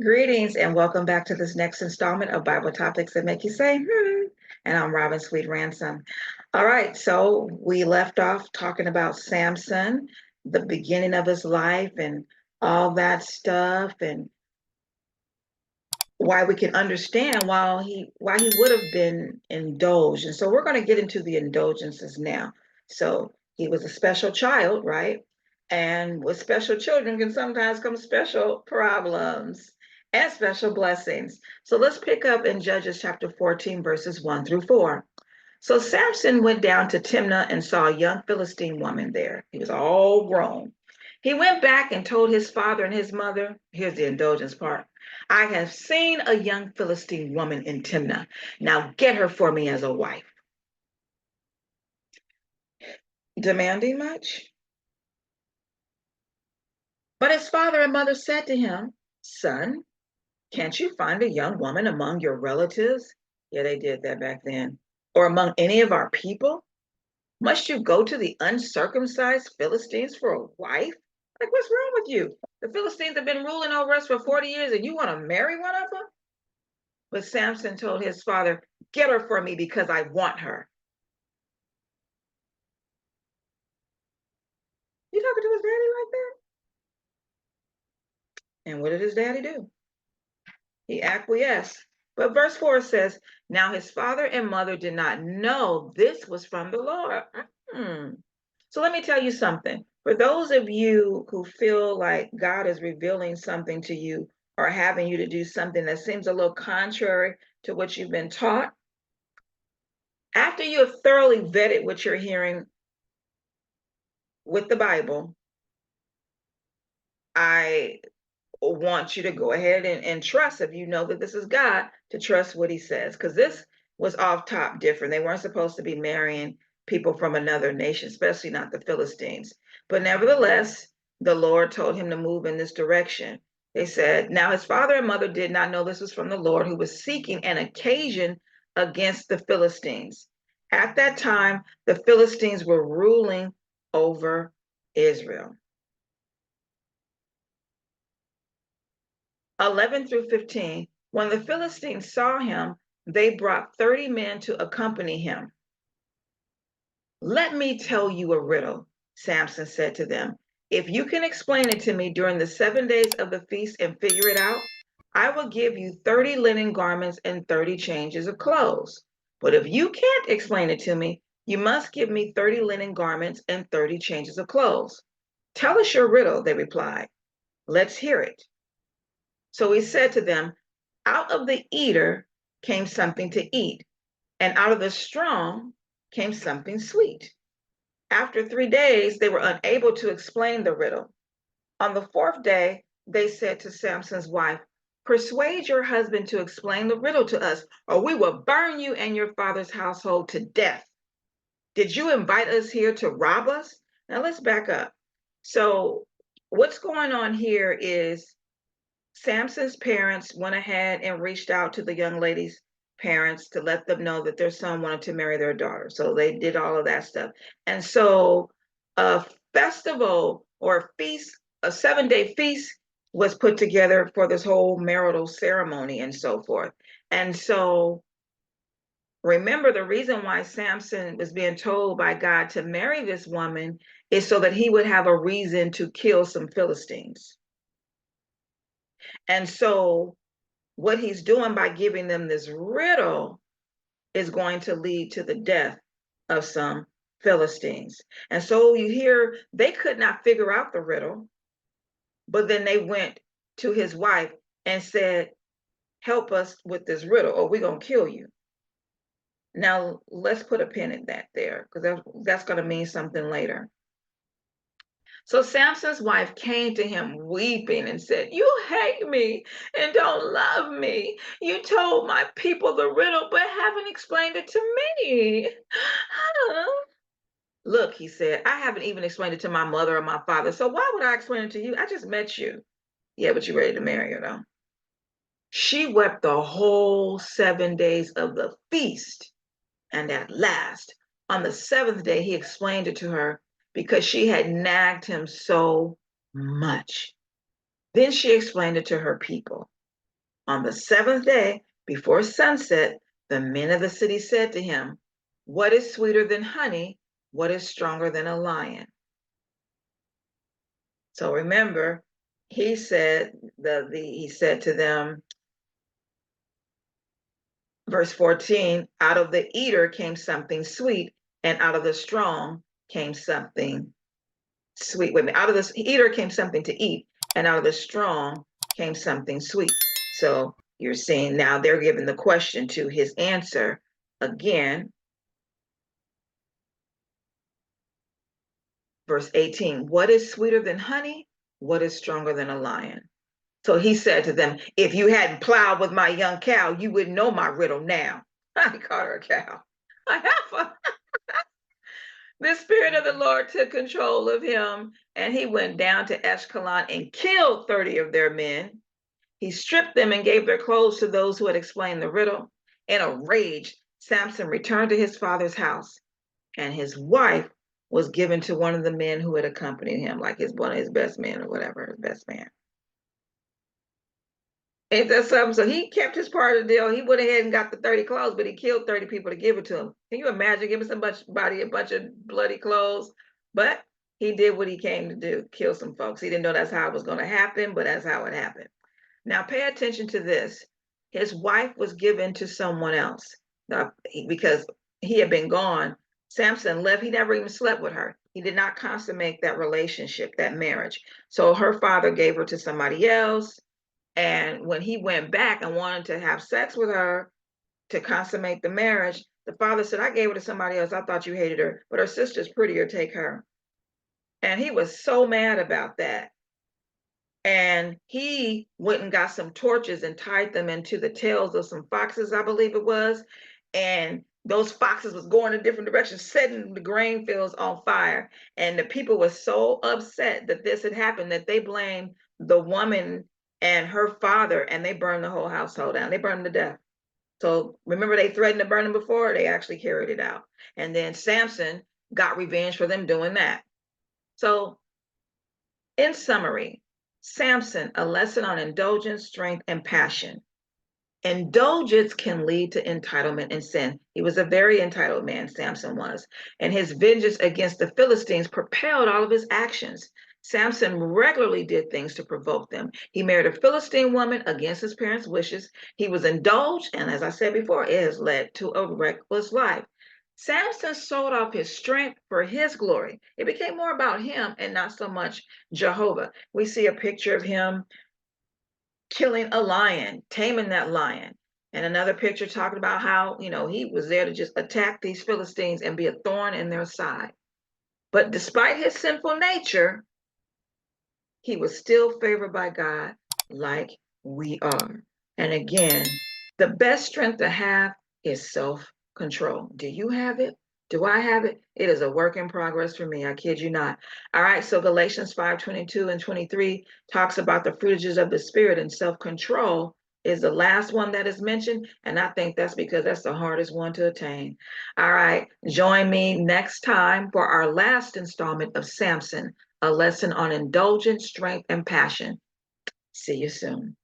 Greetings and welcome back to this next installment of Bible Topics that make you say, hmm. And I'm Robin Sweet Ransom. All right, so we left off talking about Samson, the beginning of his life, and all that stuff, and why we can understand why he would have been indulged. And so we're going to get into the indulgences now. So he was a special child, right? And with special children can sometimes come special problems and special blessings. So let's pick up in Judges chapter 14, verses 1 through 4. So Samson went down to Timnah and saw a young Philistine woman there. He was all grown. He went back and told his father and his mother, here's the indulgence part. I have seen a young Philistine woman in Timnah. Now get her for me as a wife. Demanding much? But his father and mother said to him, Son, can't you find a young woman among your relatives? Yeah, they did that back then. Or among any of our people? Must you go to the uncircumcised Philistines for a wife? Like, what's wrong with you? The Philistines have been ruling over us for 40 years and you want to marry one of them? But Samson told his father, Get her for me because I want her. You talking to his daddy like that? And what did his daddy do? He acquiesced. But verse 4 says, Now his father and mother did not know this was from the Lord. Mm. So let me tell you something. For those of you who feel like God is revealing something to you or having you to do something that seems a little contrary to what you've been taught, after you have thoroughly vetted what you're hearing with the Bible, I want you to go ahead and trust, if you know that this is God, to trust what he says. Because this was off top different. They weren't supposed to be marrying people from another nation, especially not the Philistines. But nevertheless, the Lord told him to move in this direction. They said, Now his father and mother did not know this was from the Lord, who was seeking an occasion against the Philistines. At that time, the Philistines were ruling over Israel. 11 through 15, when the Philistines saw him, they brought 30 men to accompany him. Let me tell you a riddle, Samson said to them. If you can explain it to me during the 7 days of the feast and figure it out, I will give you 30 linen garments and 30 changes of clothes. But if you can't explain it to me, you must give me 30 linen garments and 30 changes of clothes. Tell us your riddle, they replied. Let's hear it. So he said to them, Out of the eater came something to eat, and out of the strong came something sweet. After 3 days, they were unable to explain the riddle. On the fourth day, they said to Samson's wife, Persuade your husband to explain the riddle to us, or we will burn you and your father's household to death. Did you invite us here to rob us? Now let's back up. So, what's going on here is Samson's parents went ahead and reached out to the young lady's parents to let them know that their son wanted to marry their daughter. So they did all of that stuff. And so a festival or a feast, a 7 day feast was put together for this whole marital ceremony and so forth. And so remember, the reason why Samson was being told by God to marry this woman is so that he would have a reason to kill some Philistines. And so what he's doing by giving them this riddle is going to lead to the death of some Philistines. And so you hear they could not figure out the riddle, but then they went to his wife and said, Help us with this riddle or we're going to kill you. Now, let's put a pin in that there because that's going to mean something later. So Samson's wife came to him weeping and said, You hate me and don't love me. You told my people the riddle, but haven't explained it to me. Look, he said, I haven't even explained it to my mother or my father. So why would I explain it to you? I just met you. Yeah, but you're ready to marry her, though. She wept the whole 7 days of the feast. And at last, on the seventh day, he explained it to her because she had nagged him so much. Then she explained it to her people. On the seventh day, before sunset, the men of the city said to him, "What is sweeter than honey? What is stronger than a lion?" So remember, he said he said to them, verse 14, out of the eater came something sweet, and out of the strong came something sweet. Wait a minute, out of the eater came something to eat, and out of the strong came something sweet. So you're seeing now they're giving the question to his answer again. Verse 18, what is sweeter than honey? What is stronger than a lion? So he said to them, if you hadn't plowed with my young cow, you wouldn't know my riddle now. I called her a cow. A heifer. The Spirit of the Lord took control of him, and he went down to Ashkelon and killed 30 of their men. He stripped them and gave their clothes to those who had explained the riddle. In a rage, Samson returned to his father's house, and his wife was given to one of the men who had accompanied him, like one of his best men or whatever, his best man. Ain't that something? So he kept his part of the deal. He went ahead and got the 30 clothes, but he killed 30 people to give it to him. Can you imagine giving somebody a bunch of bloody clothes? But he did what he came to do, kill some folks. He didn't know that's how it was going to happen, but that's how it happened. Now pay attention to this. His wife was given to someone else because he had been gone. Samson left. He never even slept with her. He did not consummate that relationship, that marriage. So her father gave her to somebody else. And when he went back and wanted to have sex with her to consummate the marriage, the father said, I gave her to somebody else. I thought you hated her, but her sister's prettier. Take her. And he was so mad about that. And he went and got some torches and tied them into the tails of some foxes, I believe it was. And those foxes was going in different directions, setting the grain fields on fire. And the people were so upset that this had happened that they blamed the woman and her father, and they burned the whole household down. They burned them to death. So remember, they threatened to burn them before, they actually carried it out. And then Samson got revenge for them doing that. So in summary, Samson, a lesson on indulgence, strength, and passion. Indulgence can lead to entitlement and sin. He was a very entitled man, Samson was, and his vengeance against the Philistines propelled all of his actions. Samson regularly did things to provoke them. He married a Philistine woman against his parents' wishes. He was indulged, and as I said before, it has led to a reckless life. Samson sold off his strength for his glory. It became more about him and not so much Jehovah. We see a picture of him killing a lion, taming that lion. And another picture talking about how, he was there to just attack these Philistines and be a thorn in their side. But despite his sinful nature, he was still favored by God like we are. And again, the best strength to have is self-control. Do you have it? Do I have it? It is a work in progress for me. I kid you not. All right. So Galatians 5:22 and 23 talks about the fruits of the spirit, and self-control is the last one that is mentioned. And I think that's because that's the hardest one to attain. All right. Join me next time for our last installment of Samson, a lesson on indulgence, strength, and passion. See you soon.